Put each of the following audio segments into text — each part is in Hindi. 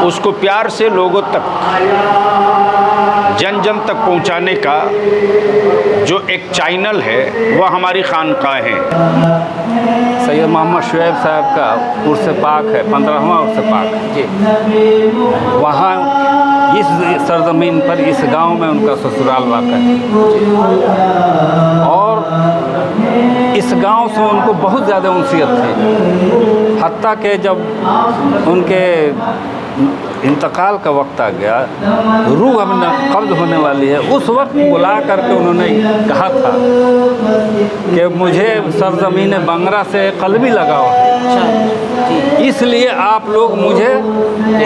उसको प्यार से लोगों तक, जन जन तक पहुंचाने का जो एक चैनल है वह हमारी खानकाह है। सैयद मोहम्मद शुएब साहब का उर्स पाक है, 15वां उर्स पाक जी। वहाँ इस सरजमीन पर, इस गांव में उनका ससुराल वाक़ा है और इस गांव से उनको बहुत ज़्यादा उनसियत थी। हत्ता कि जब उनके इंतकाल का वक्त आ गया, रूह अब कब्ज़ होने वाली है, उस वक्त बुला करके उन्होंने कहा था कि मुझे सरज़मीन बंगरा से क़ल्बी लगाव है, इसलिए आप लोग मुझे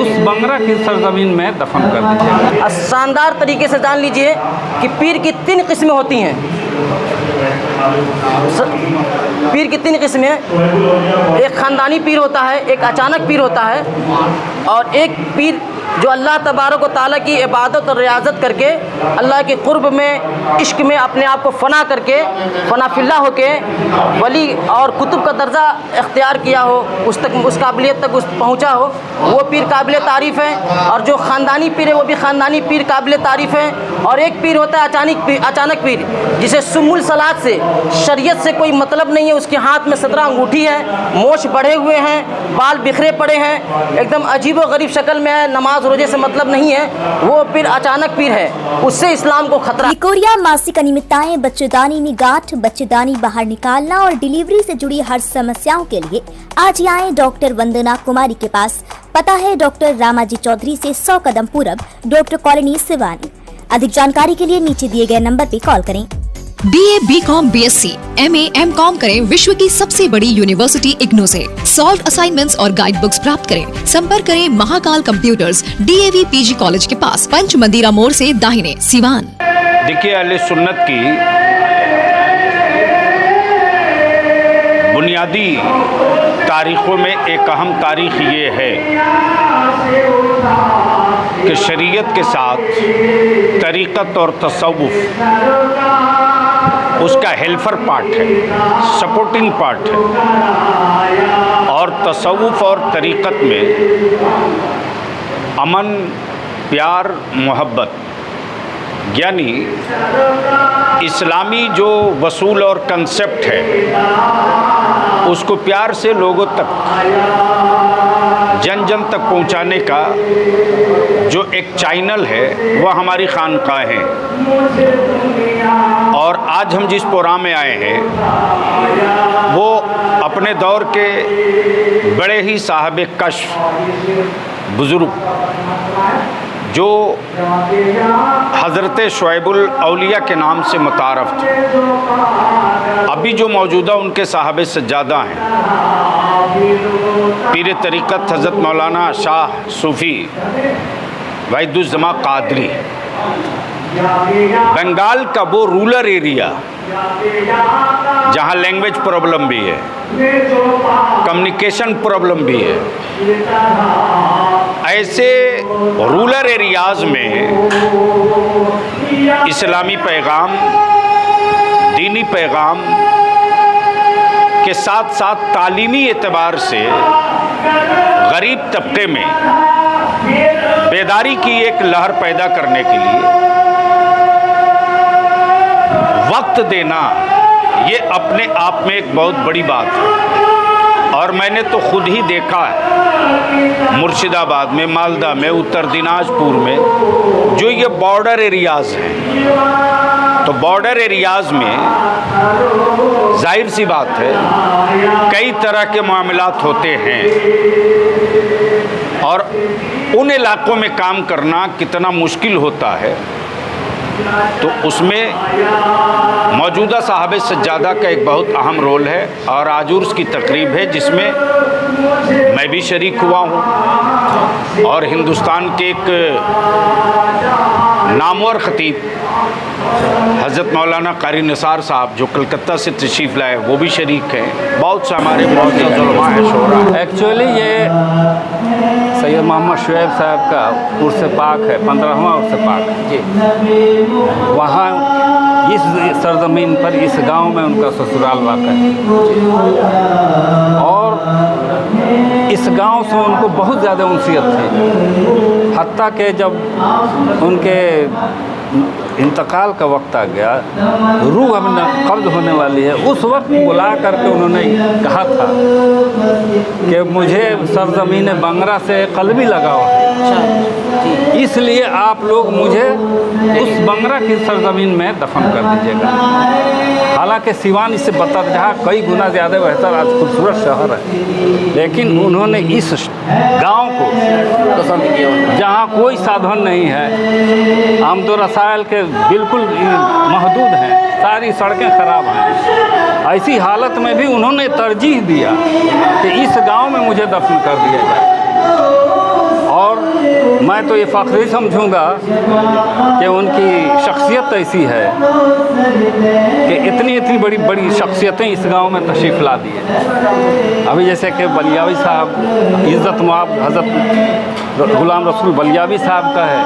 उस बंगरा की सरज़मीन में दफन कर दीजिए। शानदार तरीके से जान लीजिए कि पीर की 3 किस्में होती हैं। पीर की 3 किस्में, एक ख़ानदानी पीर होता है, एक अचानक पीर होता है और एक पीर जो अल्लाह तबारक व तआला की इबादत और रियाज़त करके अल्लाह के क़ुर्ब में, इश्क में अपने आप को फ़ना करके, फ़ना फिल्ला होके वली और कुतुब का दर्जा इख्तियार किया हो, उस काबिलियत तक पहुँचा हो, वो पीर काबिल तारीफ़ है। और जो ख़ानदानी पीर है वो भी ख़ानदानी पीर काबिल तारीफ़ है। और एक पीर होता है अचानक पीर, जिसे सुमुल सलात से, शरीयत से कोई मतलब नहीं है, उसके हाथ में 17 अंगूठी है, मोछ बढ़े हुए हैं, बाल बिखरे पड़े हैं, एकदम अजीब व गरीब शक्ल में है, नमाज रोजे से मतलब नहीं है, वो पीर अचानक पीर है, उससे इस्लाम को खतरा। लिकोरिया मासिक अनियमितताएं, बच्चेदानी में गांठ, बच्चेदानी बाहर निकालना और डिलीवरी से जुड़ी हर समस्याओं के लिए आज ही आए डॉक्टर वंदना कुमारी के पास। पता है डॉक्टर रामाजी चौधरी से 100 कदम पूरब, डॉक्टर कॉलोनी सिवानी। अधिक जानकारी के लिए नीचे दिए गए नंबर पर कॉल करें। BA, BCom, BSc, MA, MCom करें विश्व की सबसे बड़ी यूनिवर्सिटी इग्नू से। सॉल्व असाइनमेंट्स और गाइड बुक्स प्राप्त करें। संपर्क करें Mahakal computers, DAV PG college के पास, पंच मंदिरा मोड़ से दाहिने, सिवान। देखिए, अहले सुन्नत की बुनियादी तारीख़ों में एक अहम तारीख़ ये है कि शरीयत के साथ तरीक़त और तसव्वुफ़ उसका हेल्पर पार्ट है, सपोर्टिंग पार्ट है। और तसव्वुफ़ और तरीक़त में अमन, प्यार, मोहब्बत, यानी इस्लामी जो वसूल और कंसेप्ट है उसको प्यार से लोगों तक, जन जन तक पहुंचाने का जो एक चैनल है वह हमारी खानकाह है। और आज हम जिस प्रोग्राम में आए हैं वो अपने दौर के बड़े ही साहब कश्फ बुज़ुर्ग जो हज़रत शुएबुल औलिया के नाम से मुतारफ़ थे, अभी जो मौजूदा उनके साहब सज्जादा हैं, पीर तरीक़त हज़रत मौलाना शाह सूफ़ी वहीदुज़्ज़मा क़ादरी। बंगाल का वो रूरल एरिया जहाँ लैंग्वेज प्रॉब्लम भी है, कम्युनिकेशन प्रॉब्लम भी है, ऐसे रूरल एरियाज़ में इस्लामी पैगाम, दीनी पैगाम के साथ साथ तालीमी एतबार से गरीब तबके में बेदारी की एक लहर पैदा करने के लिए वक्त देना, ये अपने आप में एक बहुत बड़ी बात है। और मैंने तो खुद ही देखा है मुर्शिदाबाद में, मालदा में, उत्तर दिनाजपुर में, जो ये बॉर्डर एरियाज़ हैं, तो बॉर्डर एरियाज़ में जाहिर सी बात है कई तरह के मामलात होते हैं और उन इलाक़ों में काम करना कितना मुश्किल होता है। तो उसमें मौजूदा साहब सज्जादा का एक बहुत अहम रोल है और आज उर्स की तकरीब है जिसमें मैं भी शरीक हुआ हूँ और हिंदुस्तान के एक नामवर ख़तीब हज़रत मौलाना कारी निसार साहब जो कलकत्ता से तशरीफ़ लाए वो भी शरीक हैं। बहुत से हमारे बहुत उलमा है, शोरा है। एक्चुअली ये सैयद मोहम्मद शुएब साहब का उर्स पाक है, 15वां उर्स पाक जी। वहाँ इस सरजमीन पर, इस गांव में उनका ससुराल वाक़ है और इस गांव से उनको बहुत ज़्यादा उनसियत थी। हत्ता कि जब उनके इंतकाल का वक्त आ गया, रूह अब कब्ज़ होने वाली है, उस वक्त बुला करके उन्होंने कहा था कि मुझे सरज़मीन बंगरा से क़ल्बी लगाव है, इसलिए आप लोग मुझे उस बंगरा की सरज़मीन में दफन कर दीजिएगा। हालांकि सिवान इससे बतरजहा कई गुना ज़्यादा बेहतर आज खूबसूरत शहर है, लेकिन उन्होंने इस गांव को पसंद किया जहाँ कोई साधन नहीं है, आमदो रसायल के बिल्कुल महदूद हैं, सारी सड़कें ख़राब हैं, ऐसी हालत में भी उन्होंने तरजीह दिया कि इस गांव में मुझे दफन कर दिया जाए। और मैं तो ये फ़ख्र समझूंगा कि उनकी शख्सियत ऐसी है कि इतनी बड़ी बड़ी शख्सियतें इस गांव में तशरीफ़ ला दी है। अभी जैसे कि बलियावी साहब, इज़्ज़त मुआब हज़रत ग़ुलाम रसूल बलियावी साहब का है,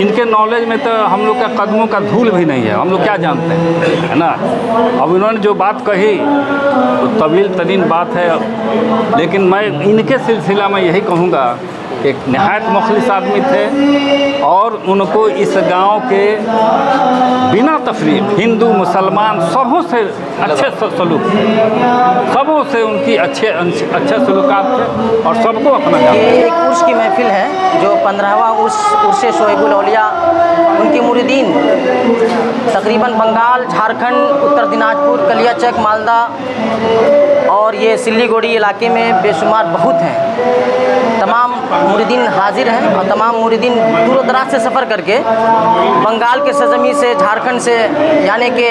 इनके नॉलेज में तो हम लोग का कदमों का धूल भी नहीं है, हम लोग क्या जानते हैं, है ना। अब इन्होंने जो बात कही तो तवील तरीन बात है, लेकिन मैं इनके सिलसिला में यही कहूँगा कि एक नहायत मुखलिस आदमी थे और उनको इस गांव के बिना तफरीक हिंदू मुसलमान सबों से अच्छे सलूक, सबों से उनकी अच्छे सलूकात थे और सबको अपना ये एक उर्स की महफिल है जो 15वां उर्स शोएबुल औलिया, उनके मुरीदीन तकरीबन बंगाल, झारखंड, उत्तर दिनाजपुर, कलियाचक, मालदा और ये सिल्लीगुड़ी इलाके में बेशुमार बहुत हैं। तमाम मुरीदीन हाजिर हैं और तमाम मुरीदीन दूर दराज से सफ़र करके बंगाल के सरज़मीन से, झारखंड से, यानी कि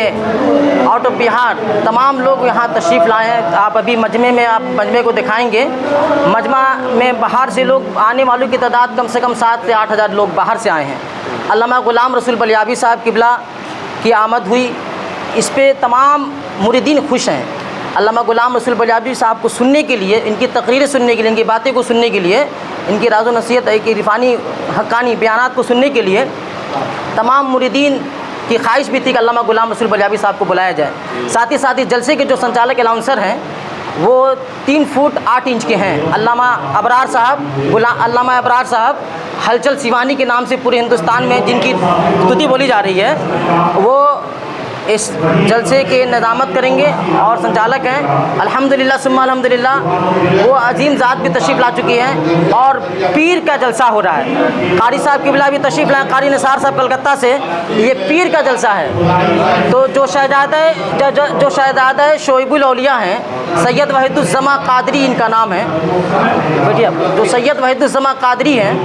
आउट ऑफ बिहार तमाम लोग यहाँ तशरीफ़ लाए हैं। आप अभी आप मजमे को दिखाएंगे। मजमा में बाहर से लोग आने वालों की तादाद कम से कम 7 से 8 हज़ार लोग बाहर से आए हैं। अल्लामा ग़ुलाम रसूल बलियावी साहब किबला की आमद हुई, इस पे तमाम मुरीदीन खुश हैं। अल्लामा ग़ुलाम रसूल बलियावी साहब को सुनने के लिए, इनकी तकरीरें सुनने के लिए, इनकी बातें को सुनने के लिए, इनकी राज़ो नसीहत की रिफ़ानी हक़ानी बयानात को सुनने के लिए तमाम मुरीदीन की ख्वाहिश भी थी कि अल्लामा ग़ुलाम रसूल बलियावी साहब को बुलाया जाए। साथ ही जलसे के जो संचालक अलाउंसर हैं वो 3 फुट 8 इंच के हैं। अल्लामा अबरार साहब हलचल सिवानी के नाम से पूरे हिंदुस्तान में जिनकी स्तुति बोली जा रही है, वो इस जलसे के निज़ामत करेंगे और संचालक हैं। अल्हम्दुलिल्लाह सुम्मा अल्हम्दुलिल्लाह, वो अजीम ज़ात भी तशरीफ़ ला चुकी हैं और पीर का जलसा हो रहा है। कारी साहब किबला भी तशरीफ़ लाए, कारी निसार साहब कलकत्ता से। ये पीर का जलसा है। तो जो शहज़ादा शोएबुल औलिया हैं, सैयद वहीदुज़्ज़मा क़ादरी इनका नाम है। बैठिए। जो सैयद वहीदुज़्ज़मा क़ादरी हैं,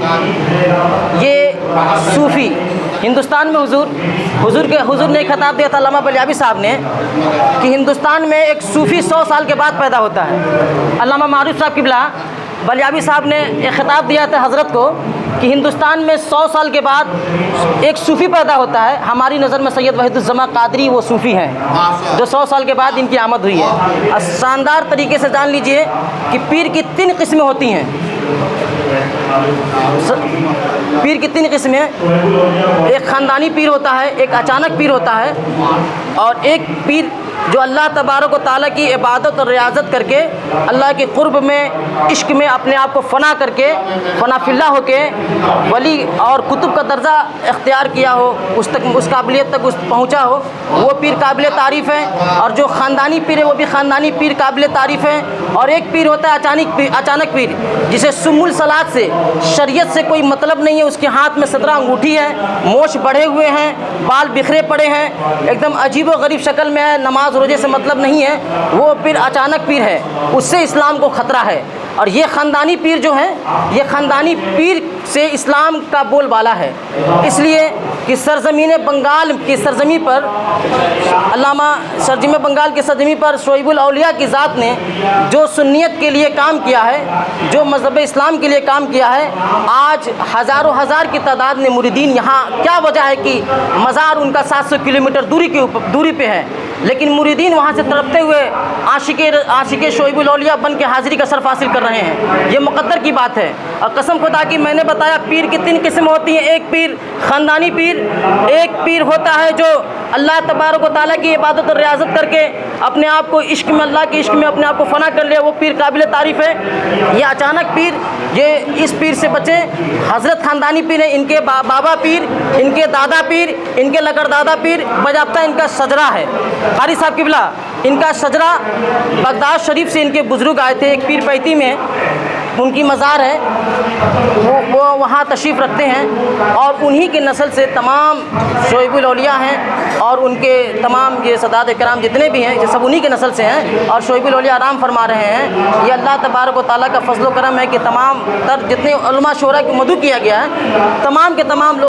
ये सूफ़ी हिंदुस्तान में हुजूर ने खिताब दिया था अल्लामा बलियावी साहब ने कि हिंदुस्तान में एक सूफ़ी 100 साल के बाद पैदा होता है। अल्लामा मारूफ साहब किबला बलियावी साहब ने एक खिताब दिया था हज़रत को कि हिंदुस्तान में 100 साल के बाद एक सूफ़ी पैदा होता है। हमारी नज़र में सैयद वहीदुज़्ज़मा क़ादरी वो सूफ़ी हैं जो 100 साल के बाद इनकी आमद हुई है। शानदार तरीके से जान लीजिए कि पीर की 3 किस्में होती हैं। पीर की 3 किस्में, एक ख़ानदानी पीर होता है, एक अचानक पीर होता है और एक पीर जो अल्लाह तबारक व तआला की इबादत और रियाज़त करके अल्लाह के क़ुर्ब में, इश्क में अपने आप को फ़ना करके, फ़ना फिल्ला होके वली और कुतुब का दर्जा इख्तियार किया हो, उस काबिलियत तक पहुँचा हो, वो पीर काबिल तारीफ़ है। और जो ख़ानदानी पीर है वो भी ख़ानदानी पीर काबिल तारीफ़ है। और एक पीर होता है अचानक पीर, जिसे सुमुल सलात से, शरीयत से कोई मतलब नहीं है, उसके हाथ में सदरा अंगूठी है, मोछ बढ़े हुए हैं, बाल बिखरे पड़े हैं, एकदम अजीब व गरीब शक्ल में है, नमाज रोजे से मतलब नहीं है, वो पीर अचानक पीर है, उससे इस्लाम को ख़तरा है। और ये ख़ानदानी पीर जो है, ये ख़ानदानी पीर से इस्लाम का बोलबाला है। इसलिए कि सरज़मीन बंगाल की सरज़मी पर बंगाल की सरज़मी पर शोएबुल औलिया की ज़ात ने जो सुन्नियत के लिए काम किया है, जो मज़हब इस्लाम के लिए काम किया है, आज हज़ारों हज़ार की तादाद में मुरीदीन यहाँ, क्या वजह है कि मज़ार उनका 700 किलोमीटर दूरी पे है, लेकिन मुरीदीन वहाँ से तड़पते हुए आशिक शोएबुल औलिया बन के हाज़िरी का शर्फ हासिल कर रहे हैं। ये मुक़द्दर की बात है। और कसम खुदा की मैंने बताया पीर की 3 किस्म होती हैं। एक पीर ख़ानदानी पीर, एक पीर होता है जो अल्लाह तबारक व तआला की इबादत और रियाज़त करके अपने आप को इश्क में, अल्लाह के इश्क में अपने आप को फ़ना कर ले, वो पीर काबिल तारीफ़ है। ये अचानक पीर, ये इस पीर से बचें। हज़रत ख़ानदानी पीर है, इनके बाबा पीर, इनके दादा पीर, इनके लकड़दादा पीर, बजाबता इनका सजरा है। कारी साहब किबला इनका सजरा बगदाद शरीफ से इनके बुज़ुर्ग आए थे। एक पीर पैती में उनकी मज़ार है, वो वहाँ तशरीफ़ रखते हैं और उन्हीं के नस्ल से तमाम शोएबुल औलिया हैं और उनके तमाम ये सदात इकराम जितने भी हैं ये सब उन्हीं के नस्ल से हैं। और शोएबुल औलिया आराम फरमा रहे हैं। ये अल्लाह तबारक व तआला का फ़ज़्ल व करम है कि तमाम तर जितने उलमा शोरा को मदू किया गया है, तमाम के तमाम लोग